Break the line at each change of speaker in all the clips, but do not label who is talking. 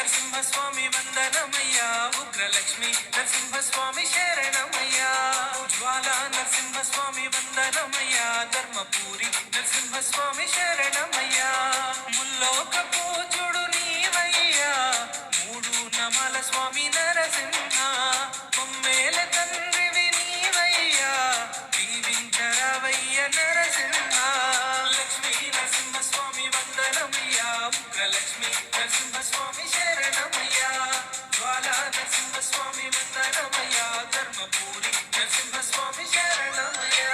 నరసింహస్వామి వందనమయ్యా, ఉగ్రలక్ష్మి నరసింహస్వామి శరణమయ్యా. జ్వాల నరసింహస్వామి వందనమయ్యా, ధర్మపూరి నరసింహస్వామి శరణమయ్యా. ముల్లోక పూజుడు నీవయ్యా, మూడు నమల స్వామి నరసింహ. కొమ్మేల తండ్రివి నీవయ్యా, దీవించరవయ్య నరసింహ. లక్ష్మీ నరసింహస్వామి వందనమయ్యా, ఉగ్రలక్ష్మి నరసింహస్వామి శరణమయ్యా. జ్వాల నరసింహస్వామి వందనమయ్యా, ధర్మపూరి నరసింహస్వామి శరణమయ్యా.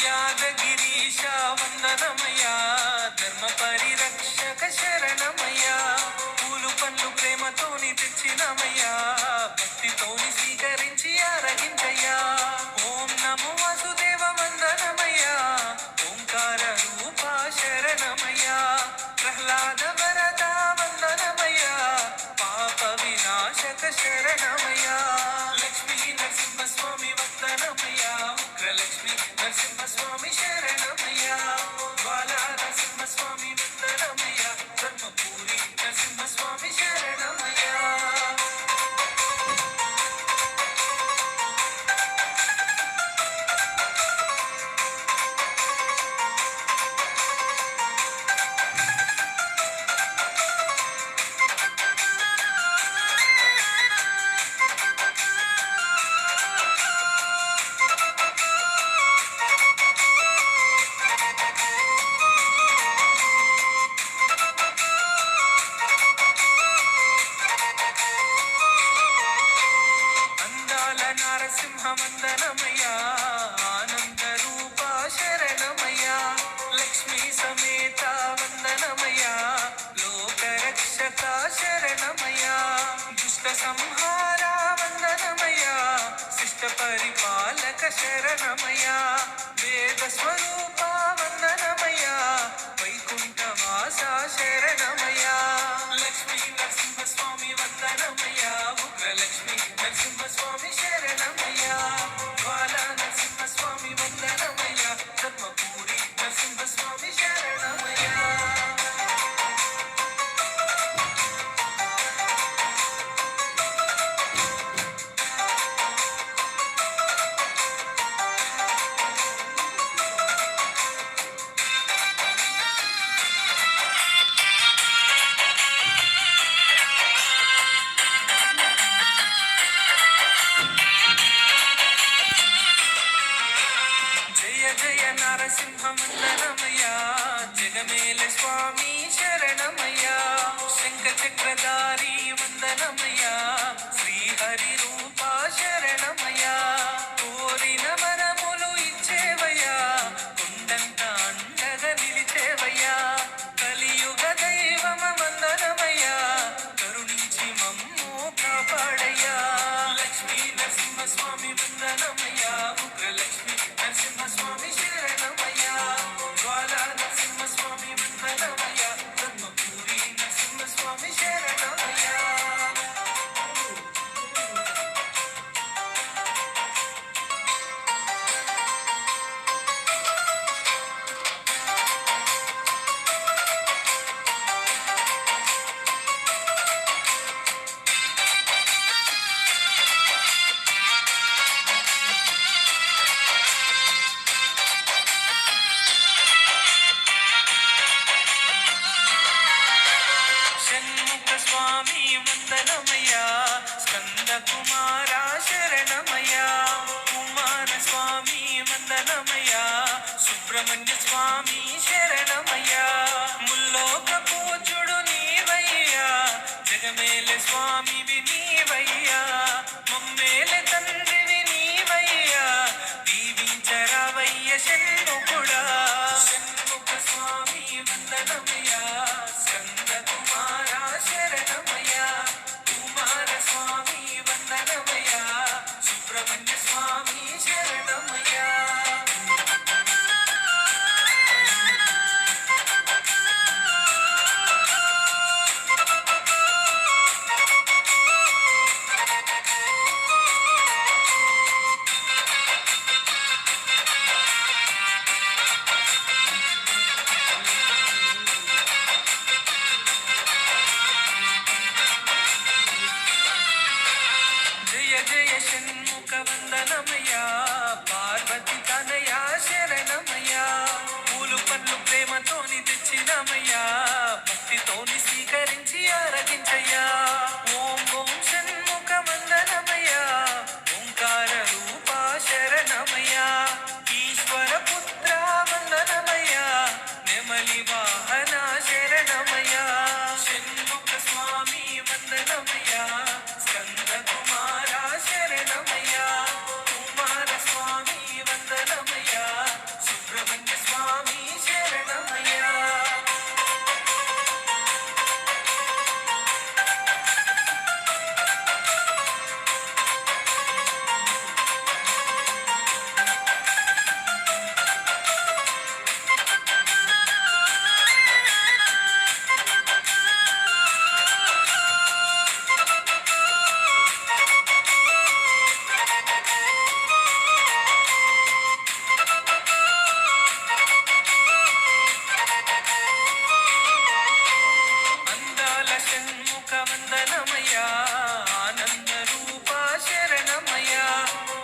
యాదగిరీశ వందనమయ్యా, ధర్మ పరిరక్షక శరణమయ్యా. పూలు పండ్లు ప్రేమతోని తెచ్చినమయ్యా, భక్తితోని స్వీకరించి ఆరగించయ్యా. ఓం నమో వాసుదేవ వందనమయ్యా, ఓంకార రూప శరణమయ్యా. ప్రహ్లాద వరద వందనమయ్యా, పాప వినాశక శరణమయ్యా. లక్ష్మీ నరసింహస్వామి వందనమయ్యా, ఉగ్రలక్ష్మి నరసింహస్వామి శరణమయ్యా. జ్వాల నరసింహస్వామి వందనమయ్యా, ధర్మపూరి నరసింహస్వామి శరణమయ్యా. అందాల నరసింహ వందనమయ్యా, ఆనంద రూప శరణమయ్యా. లక్ష్మీ సమేత వందనమయ్యా, లోకరక్షక శరణమయ్యా. దుష్ట సంహార వందనమయ్యా, శిష్ట పరిపాలక శరణమయ్యా. వేద స్వరూప వందనమయ్యా, వైకుంఠవాస శరణమయ్యా. లక్ష్మీ నరసింహస్వామి వందనమయ్యా, ఉగ్రలక్ష్మి నరసింహస్వామి శరణమయ్యా. జ్వాల నరసింహస్వామి వందనమయ్యా, ధర్మపూరి నరసింహస్వామి శరణమయ్యా. జయ జయ నరసింహ వందనమయ్యా, జగమేల స్వామి శరణమయ్యా. శంఖ చక్రధారి వందనమయ్యా, శ్రీహరి రూప శరణమయ్యా. కోరిన వరములు ఇచ్చేవయ్యా, కొండంత అండగా నిలిచేవయ్యా. కలియుగ దైవమ వందనమయ్యా, కరుణించి మమ్ము కాపాడయ్యా. లక్ష్మీ నరసింహస్వామి వందనమయ్యా, ఉగ్రలక్ష్మి నరసింహస్వామి శరణమయ్యా. జ్వాల నరసింహస్వామి వందనమయ్యా, ధర్మపూరి నరసింహస్వామి శరణమయ్యా. షణ్ముఖ స్వామి వందనమయ్యా, స్కంద కుమార శరణమయ్యా. కుమార స్వామి వందనమయ్యా, సుబ్రహ్మణ్య స్వామి శరణమయ్యా. ముల్లోక పూజుడు నీవయ్యా, జగమేల స్వామివి నీవయ్యా. మమ్మేల తండ్రివి నీవయ్యా, దీవించరవయ్య షణ్ముఖుడా. షణ్ముఖ స్వామి వందనమయ్యా, స్కంద కుమార శరణమయ్యా. కుమార స్వామి వందనమయ్యా, సుబ్రహ్మణ్య షణ్ముఖ వందనమయ్యా పార్వతి తనయా శరణమయ్యా పూలు పండ్లు ప్రేమతోని తెచ్చినమయ్యా భక్తితోని స్వీకరించి ఆరగించయ్యా ఓం ఓం షణ్ముఖ వందనమయ్యా ఓంకార రూప శరణమయ్యా ఈశ్వర పుత్ర వందనమయ్యా నెమలి వాహన శరణమయ్యా షణ్ముఖ స్వామి వందనమయ్యా స్కంద కుమార శరణమయ్యా కుమార స్వామి వందనమయ్యా సుబ్రహ్మణ్య స్వామి శరణమయ్యా అందాల షణ్ముఖ వందనమయ్యా ఆనంద రూప శరణమయ్యా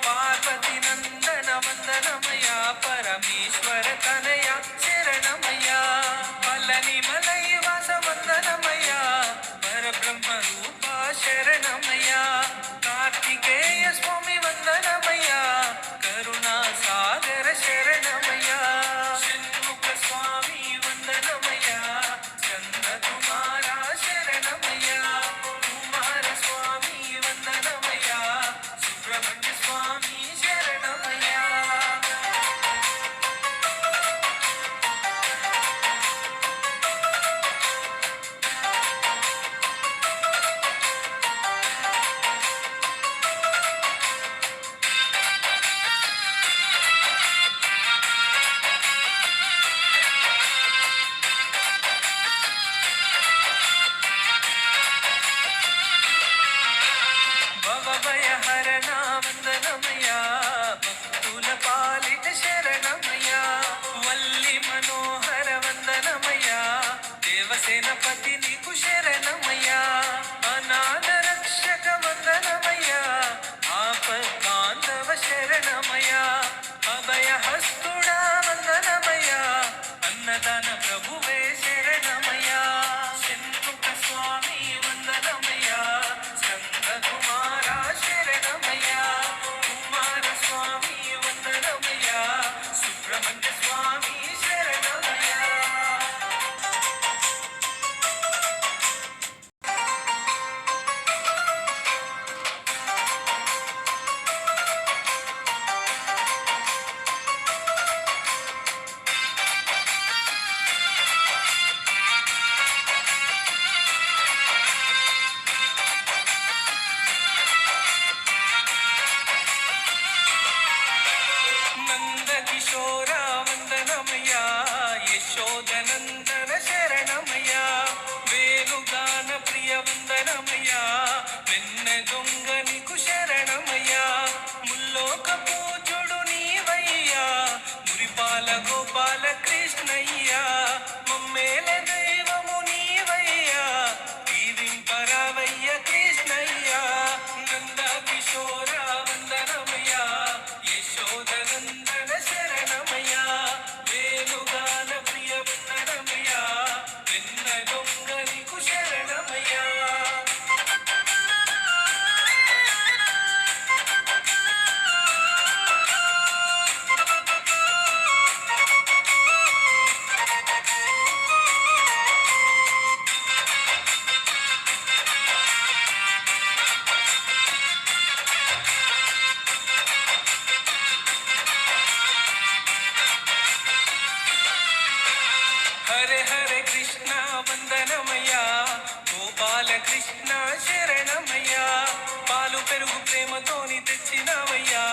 పార్వతి నందన వందనమయ్యా పరమేశ్వర తనయ శరణమయ్యా పల్లని మలై వాస వందనమయ్యా పరబ్రహ్మ రూప శరణమయ్యా కార్తికేయ స్వామి వందనమయ్యా కరుణా సాగర శరణమయ్యా షణ్ముఖ స్వామి వందనమయ్యా స్కంద కుమార శరణమయ్యా కుమార స్వామి వందనమయ్యా సుబ్రహ్మణ్య స్వామి శరణమయ్యా భవభయహరణ వందనమయ్యా భక్తుల పాలిట శరణమయ్యా వల్లి మనోహర వందనమయ్యా దేవసేనపతి నీకు శరణమయ్యా అనాథ రక్షక వందనమయ్యా ఆపద్బాంధవ శరణమయ్యా అభయ హస్తుడా వందనమయ్యా అన్నదాన ప్రభువే శరణమయ్యా షణ్ముఖ స్వామి వందనమయ్యా స్కంద కుమార శరణమయ్యా కుమార స్వామి వందనమయ్యా సుబ్రహ్మణ్య స్వామి శరణమయ్యా నంద కిశోర వందనమయ్యా యశోదనందన శరణమయ్యా వేణుగాన ప్రియ వందనమయ్యా వెన్న దొంగ నీకు శరణమయ్యా ముల్లోక పూజుడు నీవయ్యా మురిపాల గోపాల కృష్ణయ్యా మమ్మేల దైవము నీవయ్యా దీవింపరావయ్య కృష్ణయ్యా నంద కిశోర వందనమయ్యా యశోదనందన శరణమయ్యా వేణుగాన ప్రియ వందనమయ్యా వెన్న దొంగ నీకు శరణమయ్యా హరే హరే కృష్ణ వందనమయ్యా గోపాల కృష్ణ శరణమయ్యా పాలు పెరుగు ప్రేమతోని తెచ్చినవయ్యా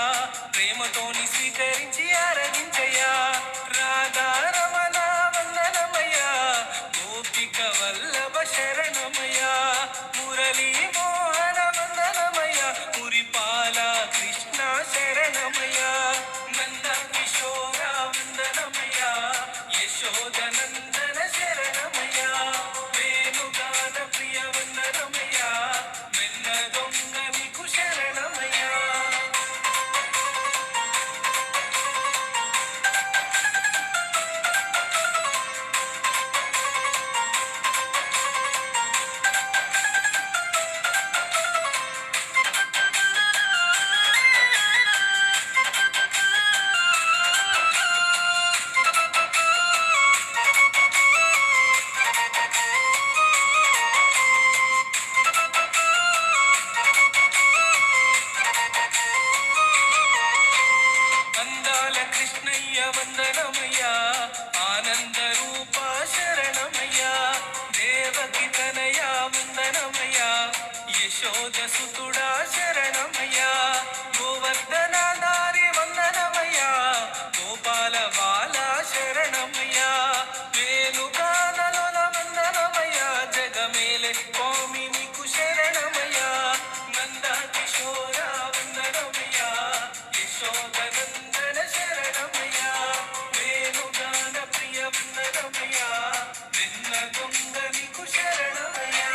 ప్రేమతోని స్వీకరించి ఆరగించయ్యా రాధా రమణ వందనమయ్యా గోపిక వల్లభ శరణమయ్యా మురళీ మోహన వందనమయ్యా మురిపాల కృష్ణ శరణమయ్యా నంద కిశోర వందనమయ్యా యశోదనందన శరణమయ్యా వేణుగాన ప్రియ వందనమయ్యా యశోద సుతుడా శరణమయ్యా, గోవర్ధన దారి వందనమయ్యా, గోపాల బాల శరణమయ్యా, వేణుగానలోల వందనమయ్యా, జగమేలే స్వామి నీకు శరణమయ్యా, నంద కిశోర వందనమయ్యా, యశోద నందన శరణమయ్యా, వేణుగాన ప్రియ వందనమయ్యా, నిన్న దొంగ నీకు శరణమయ్యా.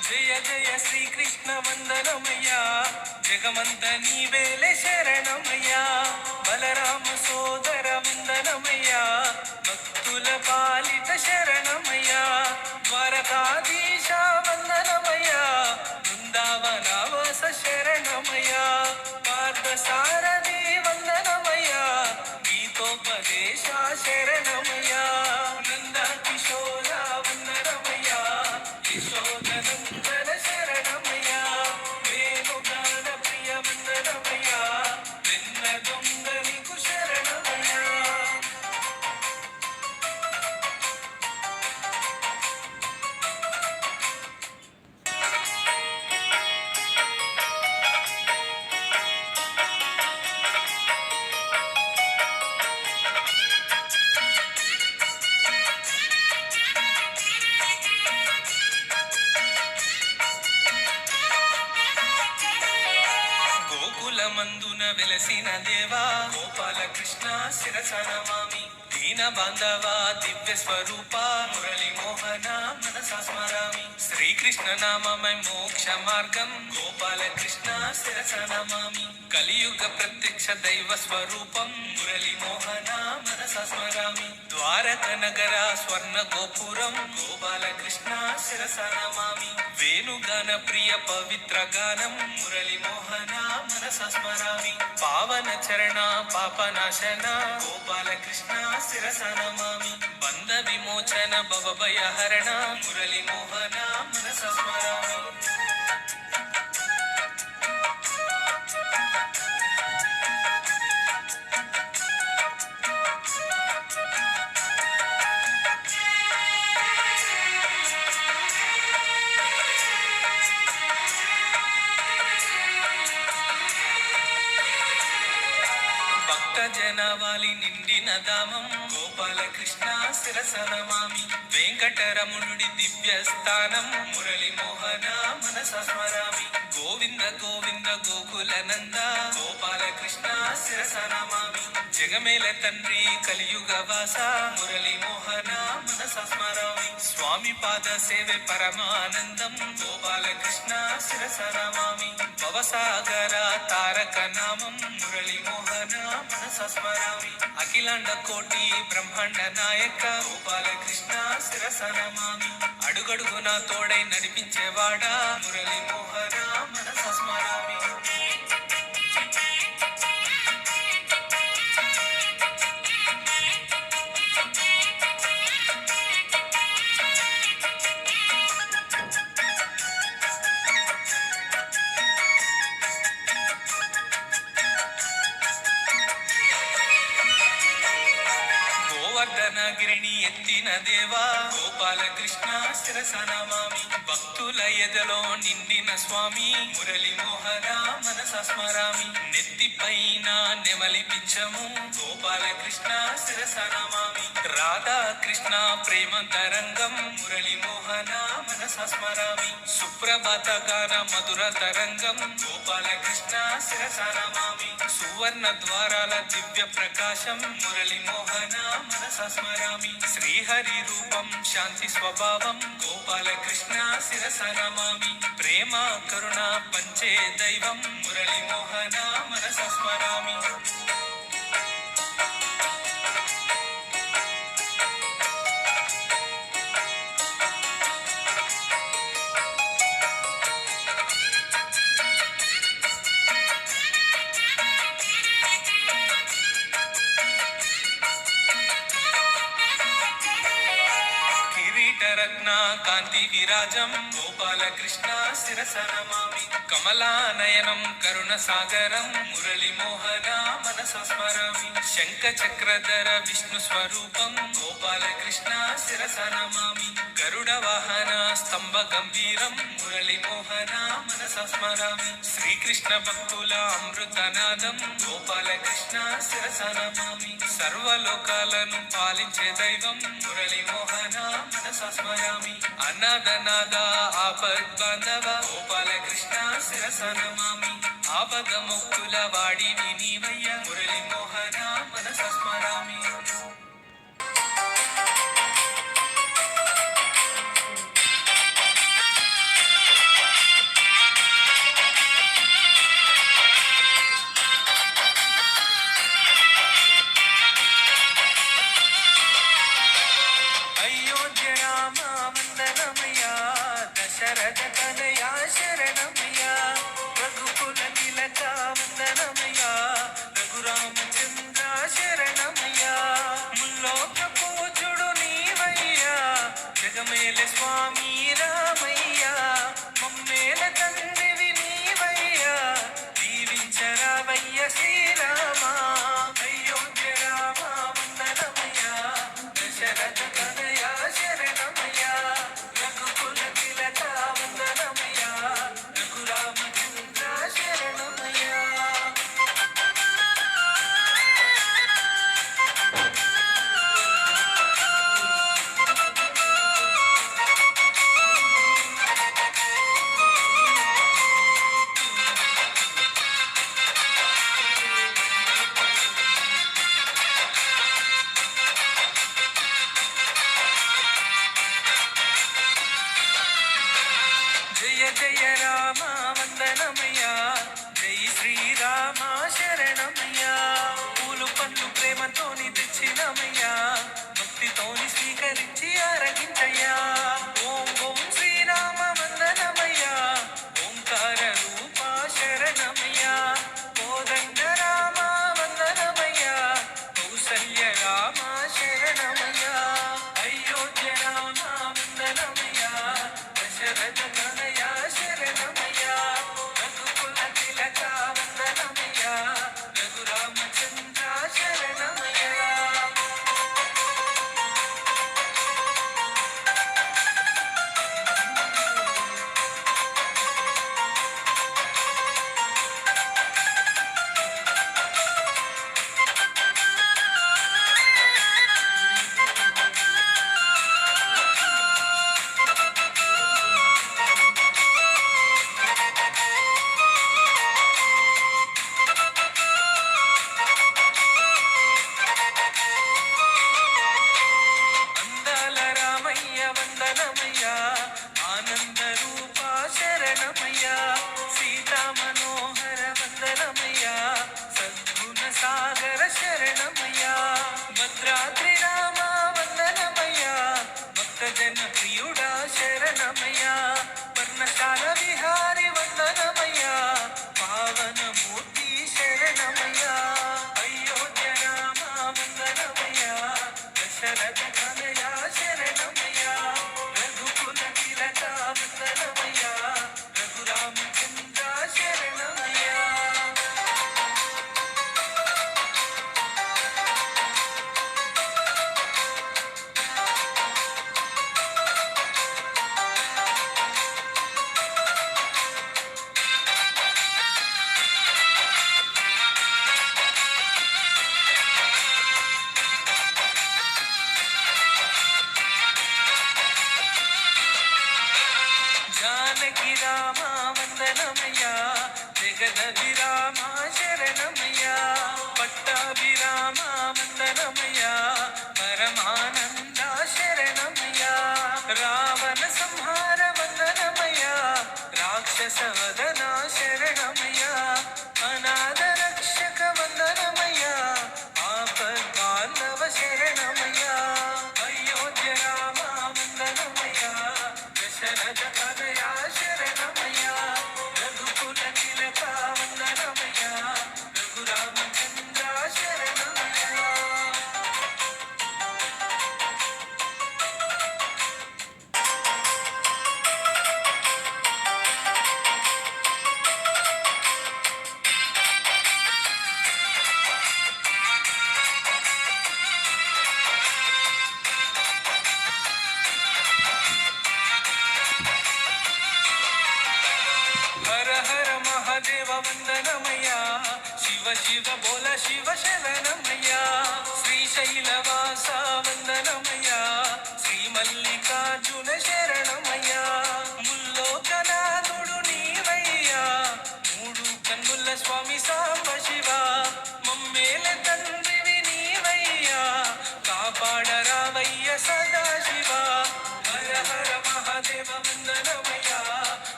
జయ జయ శ్రీకృష్ణ వందనమయ్యా, జగమంత నీవేలే శరణమయ్యా, బలరామ సోదర వందనమయ్యా, భక్తుల పాలిత శరణమయ్యా, ద్వారకాధీశ వందనమయ్యా, బృందావనవాస శరణమయ్యా, పార్థసారథి వందనమయ్యా, గీతోపదేశ శరణమయ్యా, నంద కిశోర వందనమయ్యా, యశోదనందన శరణమయ్యా, వేణుగాన ప్రియ వందనమయ్యా, నిన్న దొంగ నీకు శరణమయ్యా. గోకులమందున వెలసిన దేవా, గోపాల కృష్ణ శిరసనమామి, దీన బాంధవ దివ్య స్వరూప, మురళి మోహన మనసా స్మరామి, శ్రీకృష్ణ నామమై మోక్ష మార్గం, గోపాల కృష్ణ శిరసనమామి, కలియుగ ప్రత్యక్ష దైవ స్వరూపం, మురళి మోహన మనసా స్మరామి, ద్వారక నగర స్వర్ణ గోపురం, గోపాల కృష్ణ శిరసనమామి, వేణుగాన ప్రియ పవిత్ర గానం, మురళి మోహన మనసా స్మరామి, పావన చరణ పాపనాశన, గోపాల కృష్ణ శిరసనమామి, బంధ విమోచన భవభయ హరణ, మురళి మోహన మనసా స్మరామి. భక్త జనవాలి నిండిన దామం, గోపాల కృష్ణ శిరసనమామి, వెంకటరమణుడి దివ్య స్థానం, మురళి మోహన మనసా స్మరామి, గోవింద గోవింద గోకుల నంద, గోపాల కృష్ణ శిరసనమామి, జగమేల తండ్రి కలియుగ వాస, మురళి మోహన మనసా స్మరామి, స్వామి పాద సేవే పరమానందం, గోపాల కృష్ణ శిరసనమామి, భవసాగర తారక నామం, మురళి మోహన మనసా స్మరామి, అఖిలాండ కోటి బ్రహ్మాండ నాయక, గోపాల కృష్ణ శిరసనమామి, అడుగడుగున తోడై నడిపించేవాడా, మురళి మోహన మనసా స్మరామి. గోవర్ధనగిరిని ఎత్తిన దేవా, గోపాల కృష్ణ శిరసనమామి, భక్తుల ఎదలో నిండిన స్వామి, మురళి మోహన మనసా స్మరామి, నెత్తిపైన నెమలి పింఛము, గోపాల కృష్ణ శిరసనమామి, రాధా కృష్ణ ప్రేమ తరంగం, మురళి మోహన మనసా స్మరామి, సుప్రభాత గాన మధుర తరంగం, గోపాల కృష్ణ శిరసనమామి, సువర్ణ ద్వారాల దివ్య ప్రకాశం, మురళి మోహన మనసా స్మరామి, శ్రీహరి రూపం శాంతి స్వభావం, గోపాల కృష్ణ శిరసనమామి, ప్రేమ కరుణ పంచే దైవం, మురళి మోహన మనసా స్మరామి. రత్న కాంతి విరాజం గోపాలకృష్ణ శిరస నమామి కమలానయనం కరుణ సాగరం మురళి మోహన మనస స్మరామి శంఖ చక్రధర విష్ణు స్వరూపం గోపాలకృష్ణ శిరస నమామి గరుడ వాహన స్తంభ గంభీరం మురళి మోహన మనస స్మరామి శ్రీకృష్ణ భక్తుల అమృతనాదం గోపాలకృష్ణ శిరస నమామి సర్వలోకాలను పాలించే దైవం మురళి మోహన మనస స్మరామి అనాథనాద ఆపద్ బాంధవ గోపాలకృష్ణ శిరస నమామి ఆపద ముక్తుల వాడి నీవయ్య మురళి మోహన మనస స్మరామి అయోధ్య రామ వందనమయ్య దశరథ తనయా శరణమయ్య రఘుకుల తిలక వందనమయ్య రఘురామచంద్ర శరణమయ్య ముల్లోక పూజుడు నీవయ్య జగమేల స్వామి రామయ్య మమ్మేల తండ్రివి నీవయ్య దీవించరావయ్య శ్రీరామ అయోధ్య రామ వందనమయ్య దశరథ తనయా శరణమయ్య రఘుకుల తిలక వందనమయ్య రఘురామచంద్ర శరణమయ్య జయ జయ రామ వందనమయ్య జై శ్రీరామ శరణమయ్య పూలు పండ్లు ప్రేమతోని తెచ్చినమయ్య భక్తితోని స్వీకరించి ఆరగించయ్యా ఓం ఓం శ్రీరామ వందనమయ్య ఓంకార రూప శరణమయ్య కోదండ రామ వందనమయ్య కౌసల్య రామ శరణమయ్య అయోధ్య రామ వందనమయ్య దశరథ తనయా శరణమయ్య రఘుకుల తిలక వందనమయ్య రఘురామచంద్ర శరణమయ్య శివ బోల శివ శరణమయ్యా శ్రీశైలవాస వందనమయ్యా శ్రీ మల్లికార్జున శరణమయ్యా ముల్లోకనాథుడు నీవయ్యా మూడు కన్నుల స్వామి సాంబ శివ మమ్మేల తండ్రివి నీవయ్యా కాపాడరావయ్య సదా శివ హర హర మహాదేవ వందనమయ్యా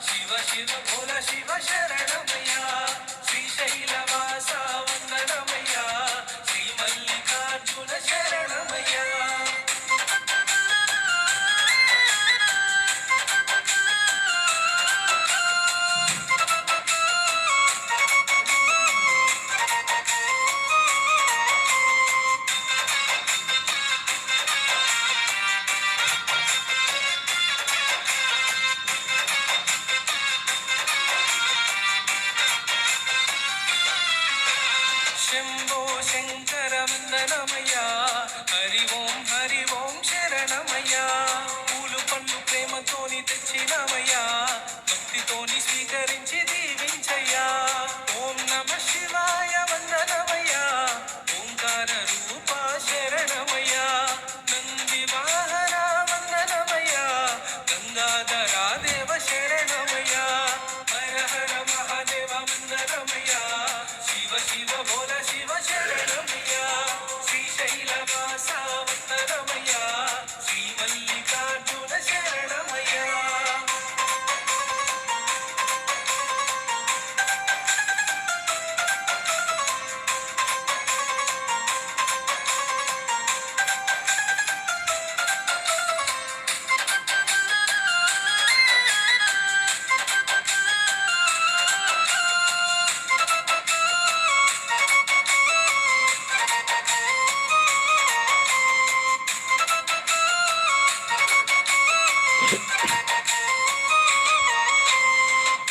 శివ శివ బోల శివ శరణమయ్యా శ్రీశైలవాస వందనమయ్యా శ్రీ మల్లికార్జున శరణమయ్యా శంభో శంకర వందనమయ్యా హరి ఓం శరణమయ్యా పూలు పండ్లు ప్రేమతోని తెచ్చినమయ్యా భక్తితోని స్వీకరించి దీవించయ్యా ఓం నమ శివాయ వందనమయ్యా ఓంకార రూప శరణమయ్యా నంది వాహన వందనమయ్యా గంగాధరా దేవ శరణమయ్యా హర హర మహాదేవ వందనమయ్యా శివ శివ బోల శివ శరణమయ్యా శ్రీశైలవాస వందనమయ్యా శ్రీ మల్లికార్జున శరణమయ్యా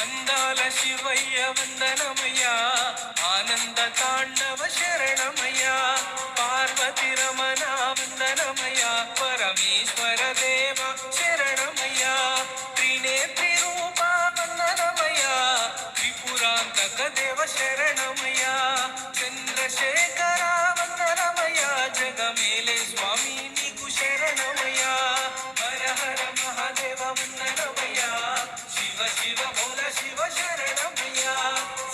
అందాల శివయ్య వందనమయ్యా ఆనంద తాండవ శరణమయ్యా పార్వతి రమణ వందనమయ్యా పరమేశ్వర దేవ శరణమయ్యా త్రినేత్రి రూప వందనమయ్యా త్రిపురాంతక దేవ శరణమయ్యా చంద్రశేఖర వందనమయ్యా జగమేలే స్వామి నీకు శరణమయ్యా హర హర మహాదేవ వందనమయ్యా శివ శివ బోల శివ శరణమయ్యా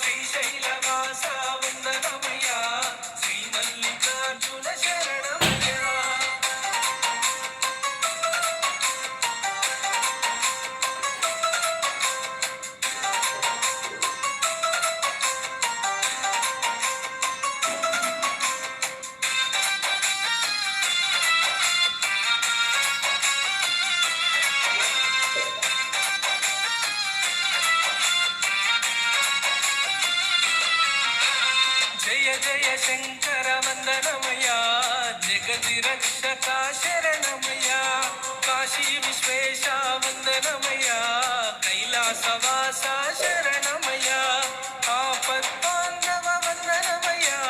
శ్రీశైలవాస వందనమయ్యా శ్రీ మల్లికార్జున శరణమయ్యా జయ జయ శంకర వందనమయ్యా జగతి రక్షక శరణమయ్యా కాశీ విశ్వేశ వందనమయ్యా కైలాసవాస శరణమయ్యా ఆపద్బాంధవ వందనమయ్యా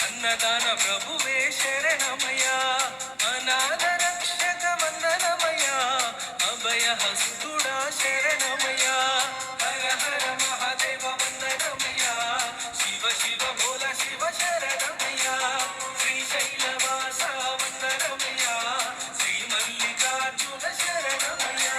అన్నదాన ప్రభువే శరణమయ్యా అనాథ రక్షక వందనమయ్యా అభయ హస్తుడా శరణమయ్యా హర హర మహాదేవ వందనమయ్యా శివ శివ బోల శివ శరణమయ్యా శ్రీశైలవాస వందనమయ్యా శ్రీ మల్లికార్జున శరణమయ్యా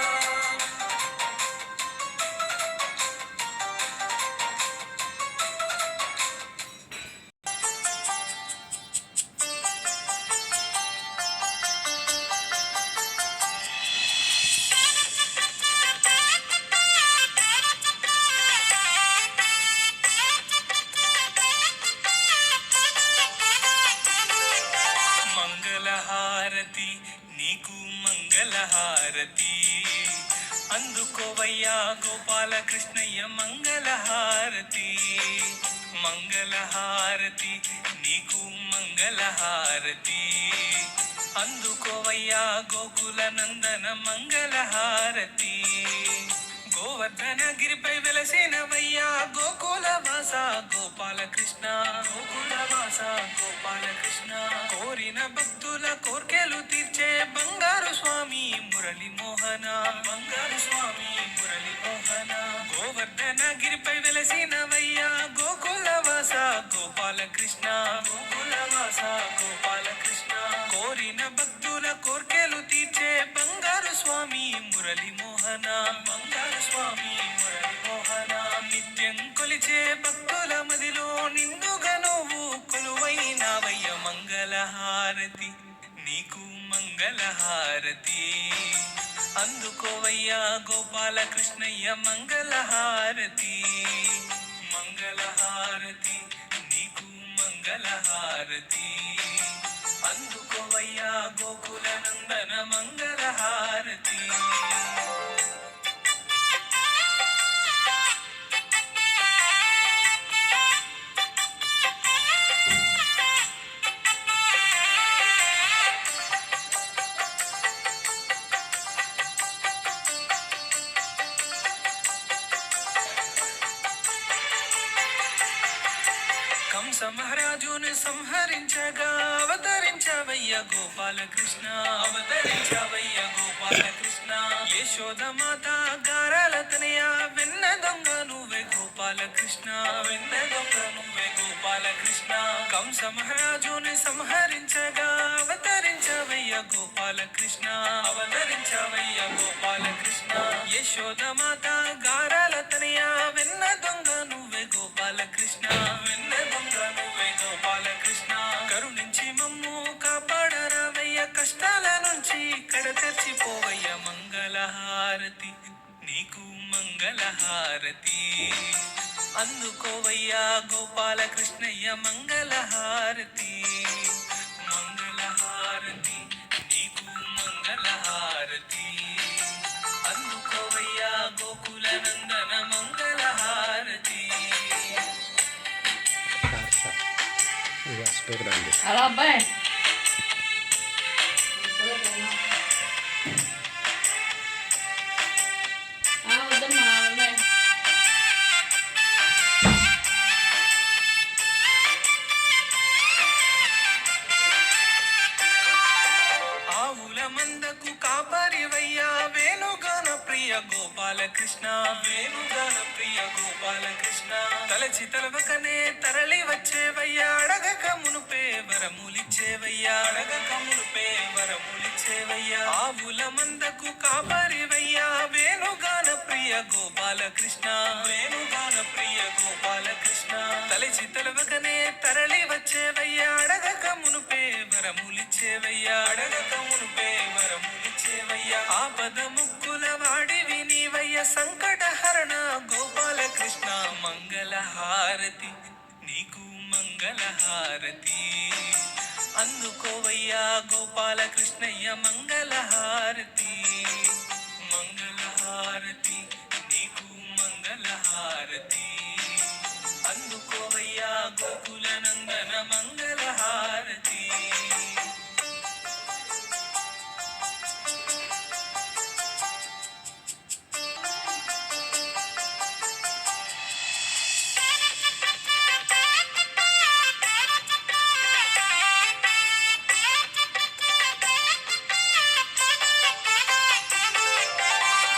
మంగళహారతి నీకు మంగళహారతి అందుకోవయ్యా గోపాలకృష్ణయ్య మంగళహారతి మంగళహారతి నీకు మంగళహారతి అందుకోవయ్యా గోకుల నందన మంగళహారతి గోవర్ధన గిరిపై వెలసినవయ్యా గోకుల వాస గోపాలకృష్ణ గోకుల వాస గోపాలకృష్ణ కోరిన భక్తుల కోర్కెలు తీర్చే బంగారు స్వామి మురళి మోహన బంగారు స్వామి మురళి మోహన గోవర్ధన గిరిపై వెలసినవయ్యా గోకుల వాస గోకులవాస గోపాలకృష్ణ గోకులవాస గోపాలకృష్ణ కోరిన భక్తుల కోర్కెలు తీర్చే బంగారు స్వామి మురళి మోహన బంగారు స్వామి మురళి మోహన నిత్యం కొలిచే భక్తుల మదిలో నిండుగా నువ్వు కొలువైనావయ్య మంగళహారతి నీకు మంగళహారతి అందుకోవయ్యా గోపాలకృష్ణయ్య మంగళహారతి మంగళహారతి నీకు మంగళహారతి అందుకోవయ్యా గోకుల నందన మంగళహారతి కంస మహారాజును సంహరించగా అవతరించవయ్య గోపాలకృష్ణ అవతరించవయ్య గోపాలకృష్ణ యశోద మాత గారాల తనయ వెన్న దొంగ నువ్వే గోపాలకృష్ణ వెన్న దొంగ నువ్వే గోపాలకృష్ణ కంస మహారాజును సంహరించగా అవతరించవయ్య గోపాలకృష్ణ అవతరించవయ్య గోపాలకృష్ణ యశోద మాత గారాల తనయ వెన్న దొంగ నువ్వే గోపాలకృష్ణ వెన్న దొంగ నువ్వే గోపాలకృష్ణ కరుణించి మమ్ము కాపాడరావయ్య కష్టాల నుంచి కడతెర్చిపోవయ్య మంగళహారతి నీకు మంగళహారతి అందుకోవయ్యా గోపాలకృష్ణయ్య మంగళహారతి మంగళహారతి నీకు మంగళహారతి అందుకోవయ్యా గోకుల నందన మంగళహారతి
హలో అబ్బాయి వద్దమ్మా అబ్బాయి
ఆవుల మందకు కాపరివయ్యా వేణుగాన ప్రియ గోపాలకృష్ణ వేణుగాన ప్రియ గోపాలకృష్ణ తలచి తలవకనే తరలి వచ్చేవయ్యా అడగక మునుపే వరములిచ్చేవయ్యా అడగక మునుపే వరములిచ్చేవయ్యా ఆవుల మందకు కాపరివయ్యా వేణుగాన ప్రియ గోపాలకృష్ణ వేణుగాన ప్రియ గోపాలకృష్ణ తలచి తలవకనే తరలి వచ్చేవయ్యా అడగక మునుపే వరములిచ్చేవయ్యా అడగక మునుపే వరములిచ్చేవయ్యా ఆపద ముక్కుల వాడివి నీవయ్య సంకటహరణ గోపాలకృష్ణ మంగళహారతి నీకు మంగళహారతి అందుకోవయ్యా గోపాలకృష్ణయ్య మంగళహారతి మంగళహారతి నీకు మంగళహారతి అందుకోవయ్యా గోకుల నందన మంగళహారతి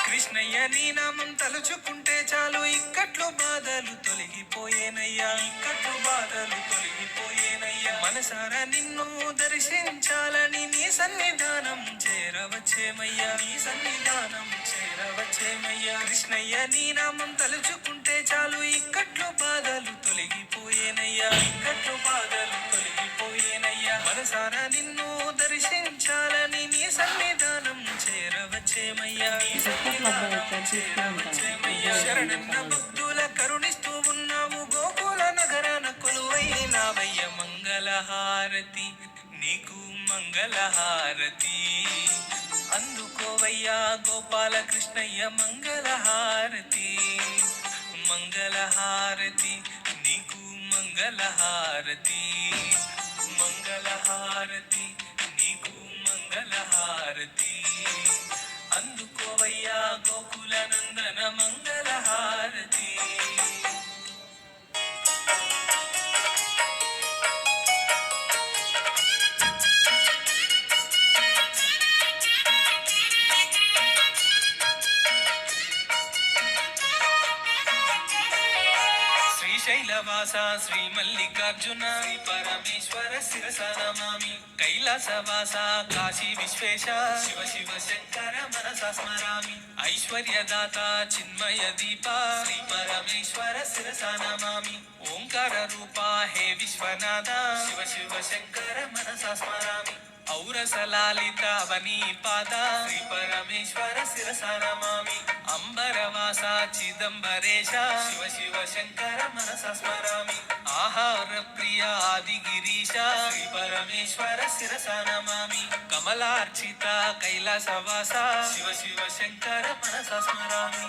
కృష్ణయ్య నీ నామం తలుచుకుంటే చాలు ఇక్కట్లు బాధలు తొలగిపోయేనయ్యా ఇక్కట్లు బాధలు తొలగిపోయేనయ్యా మనసారా నిన్ను దర్శించాలని నీ సన్నిధానం చేరవచ్చేమయ్యా నీ సన్నిధానం చేరవచ్చేమయ్యా కృష్ణయ్య నీ నామం తలుచుకుంటే చాలు ఇక్కట్లు బాధలు తొలగిపోయేనయ్యా ఇక్కట్లు బాధలు తొలగిపోయేనయ్యా మనసారా నిన్ను దర్శించాలని నీ సన్నిధానం చేరవచ్చేమయ్యా నీ సన్నిధానం చేరవచ్చేమయ్యా శరణన్న భక్తుల కరుణిస్తూ ఉన్నావు గోకుల నగరాన కొలువైనావయ్య మంగళహారతి నీకు మంగళహారతి అందుకోవయ్యా గోపాలకృష్ణయ్య మంగళహారతి మంగళహారతి నీకు మంగళహారతి మంగళహారతి నీకు మంగళహారతి అందుకోవయ్యా గోకుల నందన మంగళహారతి శ్రీశైలవాస నివాస శ్రీ మల్లికార్జున శ్రీ పరమేశ్వర శిరస నమామి కైలాసవాస కాశీ విశ్వేశ శివ శివ శంకర మనసా స్మరామి ఐశ్వర్యదాత చిన్మయ దీప శ్రీ పరమేశ్వర శిరస నమామి ఓంకార రూప హే విశ్వనాథ శివ శివ శంకర మనసా స్మరామి ఔరసలాలిత వనీపాద శ్రీ పరమేశ్వర శిరస నమామి అంబరవాస చిదంబరేశ శివ శివ శంకర మనసా స్మరామి ఆహార ప్రియ ఆదిగిరీశ శ్రీ పరమేశ్వర శిరస నమామి కమలార్చిత కైలాసవాస శివ శివ శంకర మనసా స్మరామి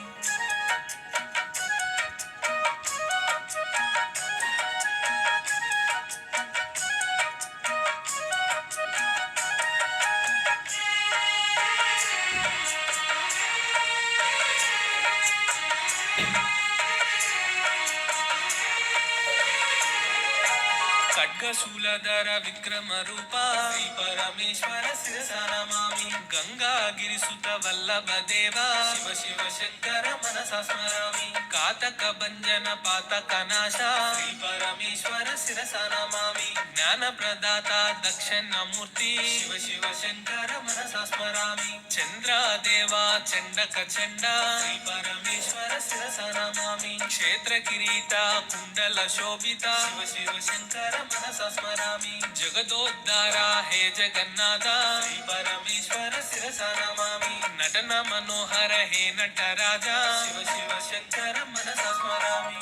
ఖడ్గశూలధర విక్రమ రూప శ్రీ పరమేశ్వర శిరస నమామి గంగాగిరిసుత వల్లభ దేవ శివ శివ శంకర మనసా స్మరామి కాతక భంజన పాతక నాశ శ్రీ పరమేశ్వర శిరస నమామి జ్ఞాన ప్రదాత దక్షిణమూర్తి శివ శివ శంకర మనసా స్మరామి చంద్రదేవ చండక చండ శ్రీ పరమేశ్వర శిరస నమామి క్షేత్ర కిరీట కుండల శోభిత శివ శివ శంకర మనసా స్మరామి జగదోద్ధార హే జగన్నాథ శ్రీ పరమేశ్వర శిరస నమామి నటన మనోహర హే నటరాజ శివ శివ శంకర మనసా స్మరామి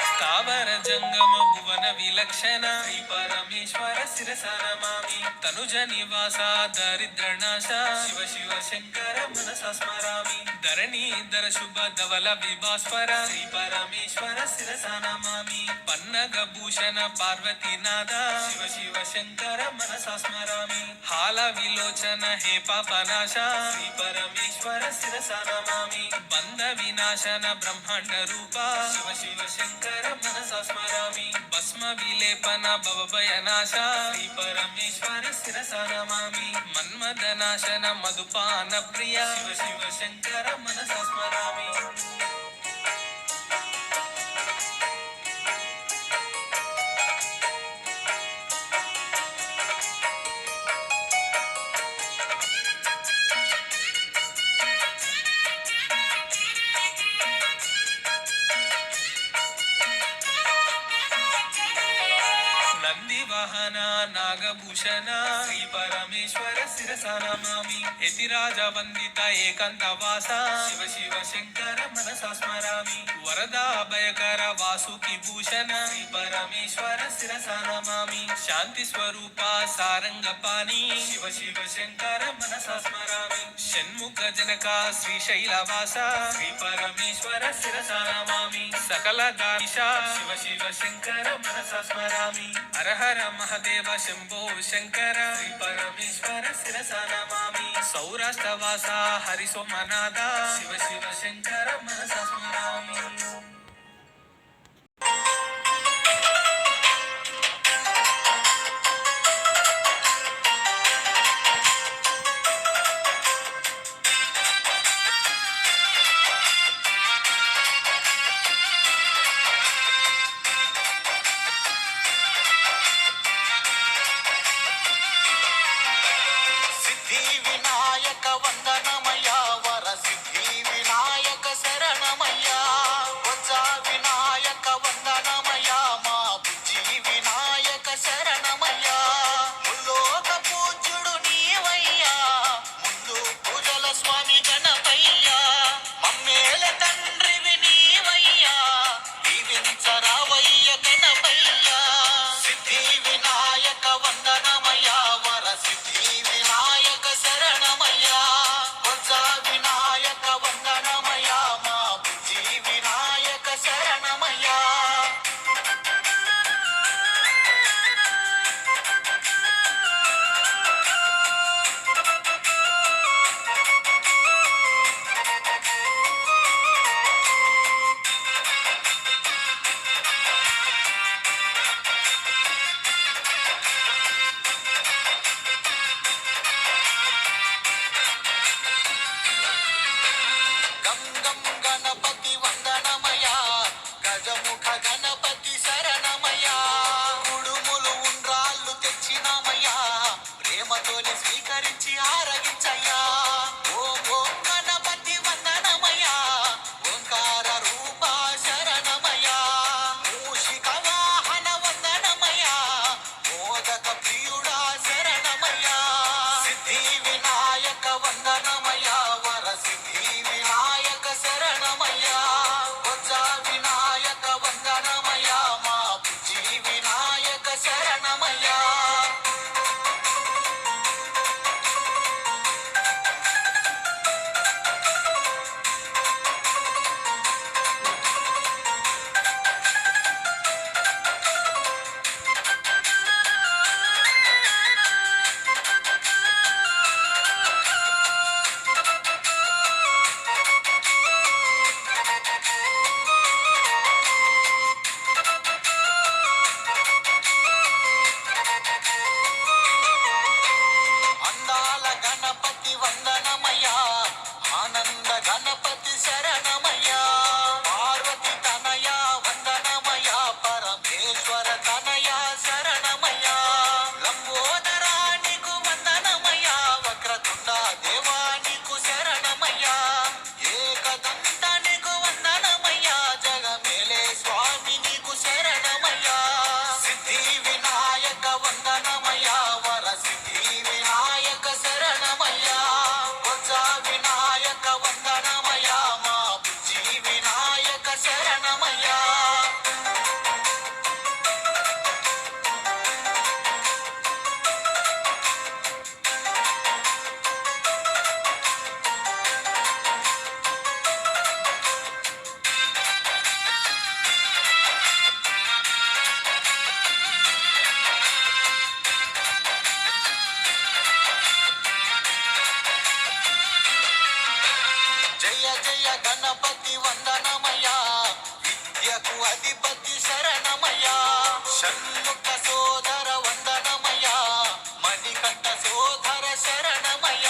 స్థావర జంగమ భువన విలక్షణ శ్రీ పరమేశ్వర శిరస నమామి తనుజ నివాస దరిద్ర నాశ శివ శివ శంకర మనసా స్మరామి ధరణీధర శుభ ధవల విభాస్వర శ్రీ పరమేశ్వర శిరస నమామి పన్నగ భూషణ పార్వతీనాథ శివ శివ శంకర మనసా స్మరామి హాల విలోచన హే పాపనాశ శ్రీ పరమేశ్వర శిరస నమామి బంధ వినాశన బ్రహ్మాండ రూప శివ శివ శంకర మనసా స్మరామి భస్మ విలేపన భవభయనాశ శ్రీ పరమేశ్వర శిరస నమామి మన్మద నాశన మధుపాన ప్రియ శివ శివ శంకర మనసా స్మరామి నంది వాహన నాగభూషణ శ్రీ పరమేశ్వర శిరస నమామి యతిరాజ వందిత ఏకాంత వాస శివ శివ శంకర మనసా స్మరామి వరదా భయకర వాసుకి భూషణ శ్రీ పరమేశ్వర శిరస నమామి శాంతి స్వరూప సారంగ పాణి శివ శివ శంకర మనసా స్మరామి షణ్ముఖ జనక శ్రీశైలవాస శ్రీ పరమేశ్వర శిరస నమామి సకల దానిష శివ శివ శంకర మనసా స్మరామి హర హర మహదేవ శంభో శంకర శ్రీ పరమేశ్వర శిరస నమామి సౌరాష్ట్రవాస హరి సోమనాథ శివ శివ శంకర మనసా స్మరామి
సిద్ధి వినాయక వందనమయ్యా వర సిద్ధి వినాయక శరణమయ్యా
షణ్ముఖ సోదర వందనమయ మణికంఠ సోదర శరణమయ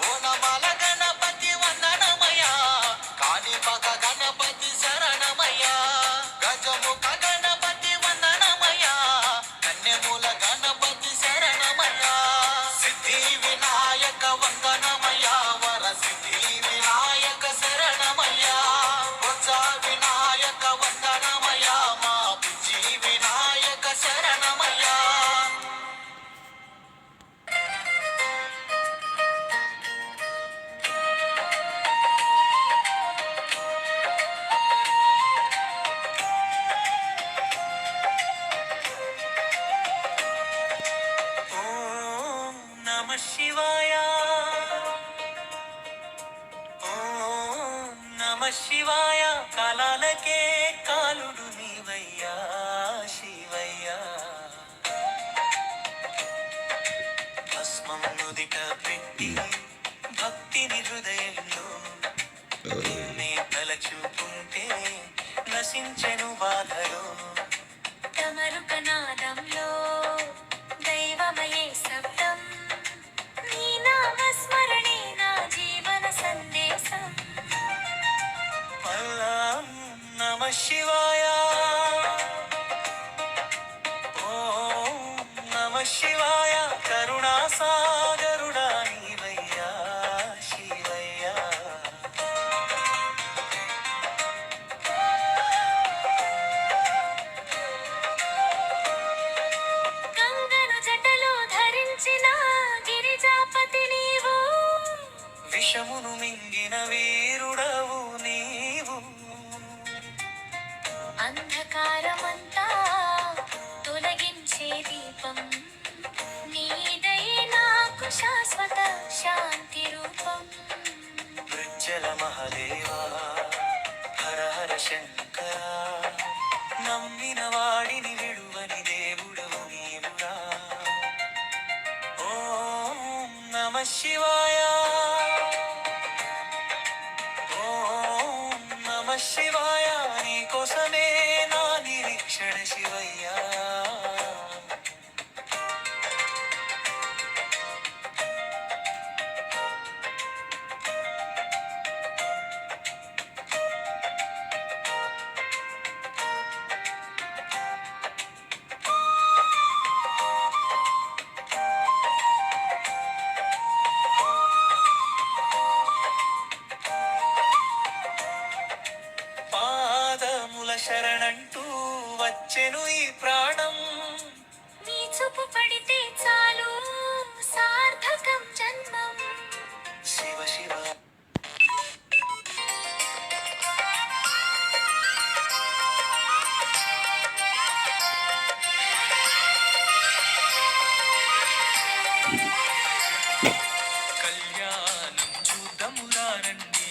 ఓనమాల గణపతి వందనమయ కాణిపాక గణపతి శరణమయ గజముఖ గణపతి వందనమయ కన్యమూల గణపతి శరణమయ సిద్ధి వినాయక వందనమయ వర సిద్ధి వినాయక శరణమయ బొజ్జ వినాయక వందనమయ మా బుజ్జి వినాయక శరణమయ ఓం నమ శివాయ ఓం నమ శివాయ కాలాలకే కాలుడు నీవయ్యా శివయ్యా భస్మం నుదిట పెట్టి భక్తిని హృదయంలో నిన్నే తలచుకుంటే నశించెను బాధలో
తమరుకనాదంలో దైవమయే శబ్దం నీ నామస్మరణే నా జీవన సందేశం
ఓం నమ శివాయ ఓం నమ శివాయ కరుణా సాగరుడా నీవయ్యా శివయ్యా
గంగను జటలో ధరించిన గిరిజాపతి నీవు
విషమును మింగిన వీరుడవు నీవు
అంధకారమంతా తొలగించే దీపం నీదయే నాకు శాశ్వత శాంతి రూపం
వృజ్జల మహదేవా హర హర శంకర నమ్మిన వాడిని విడువని దేవుడవు నీవురా ఓం నమ శివాయ ఓం నమ శివాయ నీకోసమే నా నిరీక్షణ శివయ్యా పాదముల శరణంటూ వచ్చెను ఈ ప్రాణం
నీ చూపు పడితే చాలు సార్థకం జన్మం
శివ శివ కళ్యాణం చూద్దామురా రండి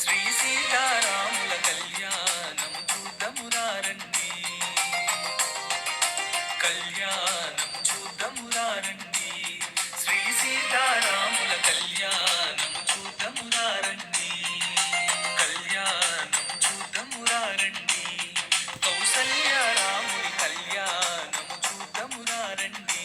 శ్రీ సీతారాముల కళ్యాణం చూద్దామురా రండి కళ్యాణం చూద్దామురా రండి శ్రీ సీతారాముల కళ్యాణం చూద్దామురా రండి కళ్యాణం చూద్దామురా రండి కౌసల్య రాముడి కళ్యాణం చూద్దామురా రండి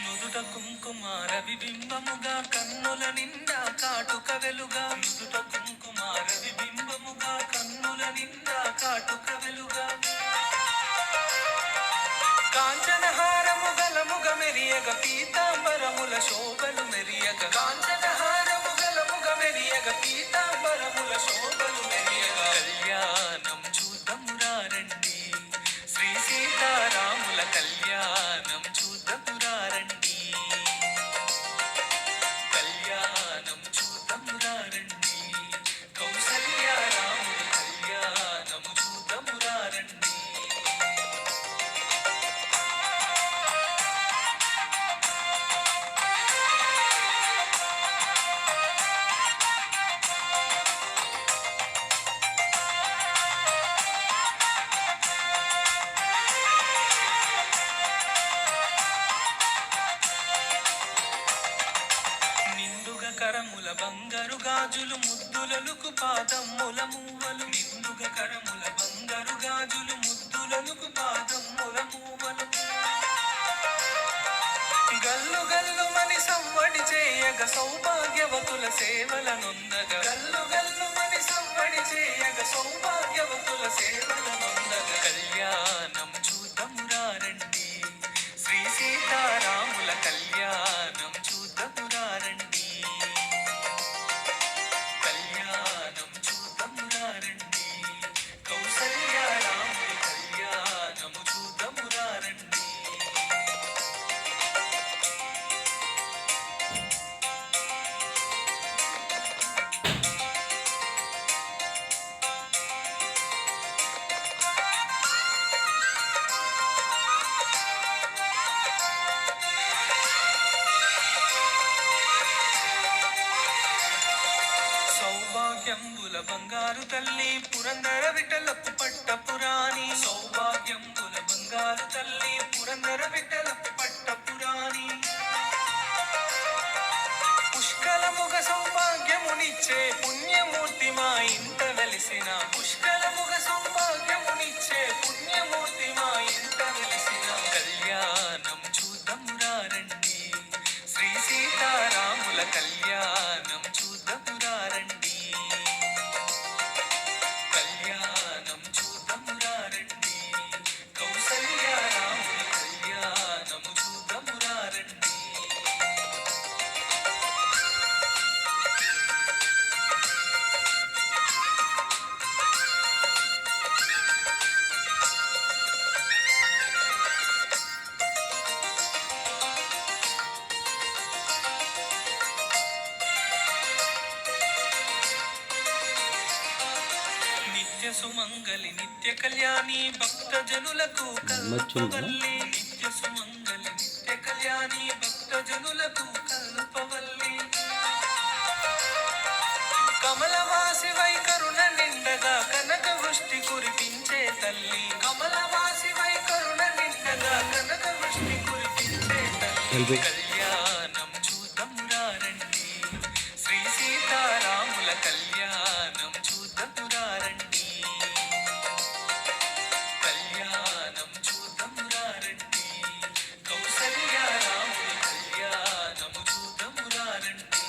నుదుట కుంకుమార విబింబముగా కన్నుల నిండా కాటుక వెలుగా నుదుట కుంకుమార విబింబముగా కన్నుల నిండా కాటుక వెలుగా కాంచనహారము గలముగ మెరియగ పీతాంబరముల శోభలు మెరియగ కాంచనహారము గలముగ మెరియగ పీతాంబరముల శోభలు మెరియగ కళ్యాణం చూద్దామురా రండి శ్రీ సీతారాముల కళ్యాణం చూద్దామురా రండి కళ్యాణం చూద్దామురా రండి కౌసల్య రాముడి కళ్యాణం చూద్దామురా రండి కరముల బంగారు గాజులు ముద్దులలుకు పాదమ్ముల మూవలు నిండుగా కరముల బంగారు గాజులు ముద్దులలుకు పాదమ్ముల మూవలు గల్లు గల్లు మని సవ్వడి చేయగ సౌభాగ్యవతుల సేవల నొందగ గల్లు గల్లు మని సవ్వడి చేయగ సౌభాగ్యవతుల సేవల నొందగ కళ్యాణం చూద్దామురారండి శ్రీ సీతారాముల కళ్యాణం చూద్దామురారండి కళ్యాణం చూద్దామురారండి కౌసల్య రాముడి కళ్యాణము చూద్దామురారండి సౌభాగ్యంబుల బంగారు తల్లి పురందర విఠలపు పట్టపురాణి సౌభాగ్యంబుల బంగారు తల్లి పురందర విఠలపు పట్టపురాణి పుష్కలముగ సౌభాగ్యమునిచ్చే పుణ్యమూర్తి మా ఇంట వెలిసిన పుష్కలముగ సౌభాగ్యమునిచ్చే పుణ్యమూర్తి మా ఇంట వెలిసిన కళ్యాణం చూద్దామురారండి శ్రీ సీతారాముల కళ్యాణం చూద్దామురారండి కళ్యాణం చూద్దామురారండి కౌసల్య రాముల కళ్యాణము చూద్దామురారండి నిత్య సుమంగళి నిత్య కళ్యాణి భక్త జనులకు కల్పవల్లి నిత్య సుమంగళి నిత్య కళ్యాణి భక్త జనులకు కల్పవల్లి కమలవాసి వై కరుణ నిండగా కనక వృష్టి కురిపించే తల్లి కమలవాసి వై కరుణ నిండగా కనక వృష్టి కురిపించే తల్లి కళ్యాణం చూద్దామురారండి శ్రీ సీతారాముల కళ్యాణం చూద్దామురారండి కళ్యాణం చూద్దామురారండి కౌసల్య రాముల కళ్యాణము చూద్దామురారండి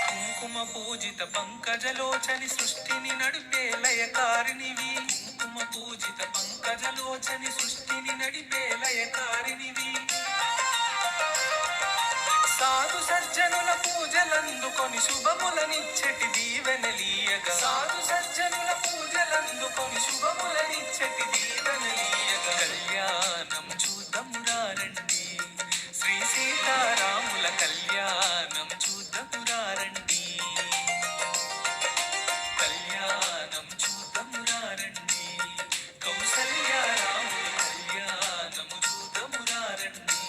కుంకుమ పూజిత పంకజలోచని సృష్టిని నడిపే లయకారినివి కుంకుమ పూజిత పంకజలోచని సృష్టిని నడిపే లయకారినివి సాధు సజ్జనుల పూజలందుకొని శుభములనిచ్చటి దీవెనలీయగా సాధు సజ్జనుల పూజలందుకొని శుభములనిచ్చటి దీవెనలీయగా కళ్యాణం చూద్దామురారండి శ్రీ సీతారాముల కళ్యాణం చూద్దామురారండి కళ్యాణం చూద్దామురారండి కౌసల్య రాముల కళ్యాణము చూద్దామురారండి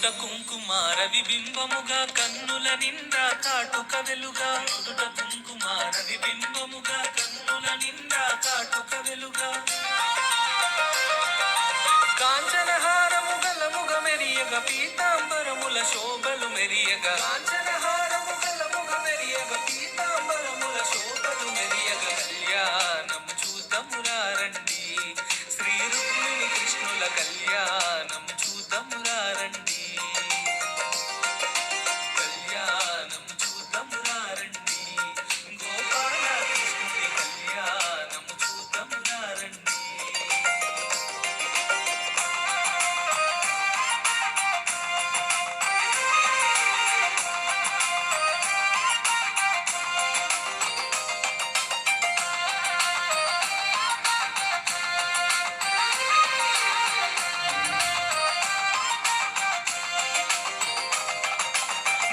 నుదుట కుంకుమార విబింబముగా కన్నుల నిండా కాటుక వెలుగా నుదుట కుంకుమార విబింబముగా కన్నుల నిండా కాటుక వెలుగా కాంచనహారము గలముగ మెరియగ పీతాంబరముల శోభలు మెరియగ కాంచనహారము గలముగ మెరియగ పీతాంబరముల శోభలు మెరియగ కళ్యాణము చూతమురారండి శ్రీ రుక్మిణి కృష్ణుల కళ్యాణం చూతమురారండి కళ్యాణం చూతమురారండి గోపాల కృష్ణుని కళ్యాణం చూతమురారండి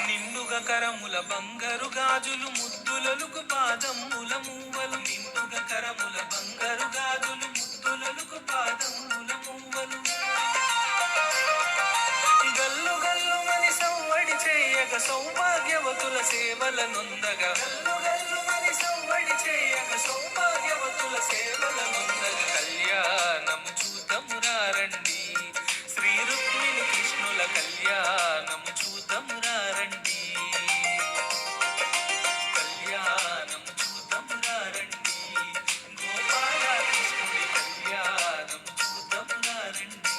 నిండుగ కరముల బంగారు గాజులు ముద్దులొలుకు పాదముల మూవలు నిండుగ కరముల బంగారు గాజులు ముద్దులొలుకు పాదముల మూవలు గల్లు గల్లు మని సవ్వడి చేయగ సౌభాగ్యవతుల సేవల నొందగా గల్లు గల్లు మని సవ్వడి చేయగ సౌభాగ్యవతుల సేవల నొందగ కళ్యాణము చూతమురారండి శ్రీ రుక్మిణి కృష్ణుల కళ్యాణము చూతమురారండి కళ్యాణం చూతమురారండి గోపాల కృష్ణుడి కళ్యాణం చూతమురారండి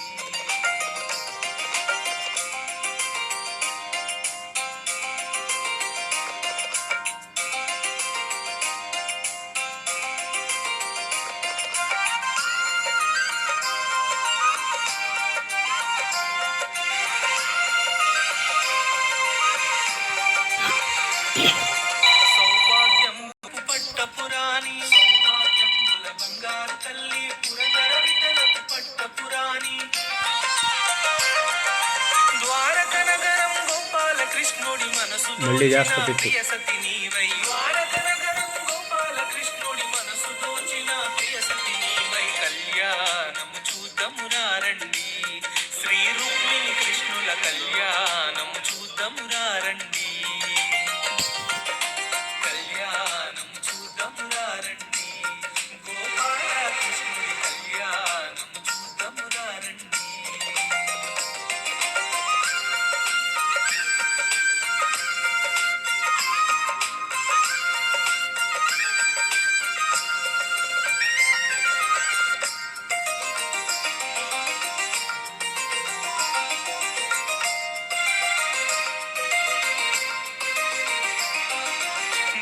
సౌభాగ్యం పట్టపురాణి సౌభాగ్యముల బంగారు తల్లి పురందర విఠలకు పట్టపురాణి ద్వారక నగరం గోపాల కృష్ణుడి మనసు
మళ్ళీ చేస్తా
దోచిన
పెట్టు.
ప్రియ సతి నీవై ద్వారక నగరం గోపాల కృష్ణుడి మనసు దోచిన ప్రియ సతి నీవై కళ్యాణము చూతమురారండి శ్రీ రుక్మిణి కృష్ణుల కళ్యాణము చూతమురారండి కళ్యాణం చూతమురారండి గోపాల కృష్ణుడి కళ్యాణం చూతమురారండి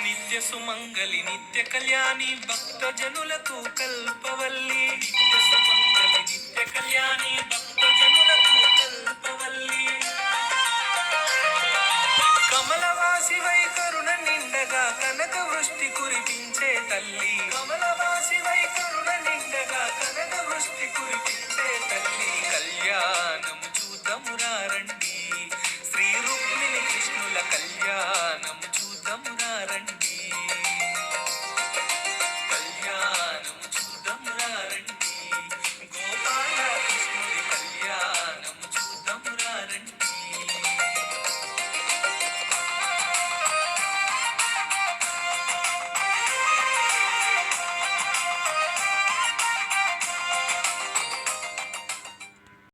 నిత్య సుమంగళి నిత్య కళ్యాణి భక్త జనులకు కల్పవల్లి నిత్య సుమంగళి నిత్య కళ్యాణి భక్త జనులకు కల్పవల్లి కమలవాసివై కరుణ నిండగా కనక వృష్టి కురిపించే తల్లి కమలవాసివై కరుణ నిండగా కనక వృష్టి కురిపించే తల్లి కళ్యాణం చూతమురారండి శ్రీ రుక్మిణి కృష్ణుల కళ్యాణం చూతమురారండి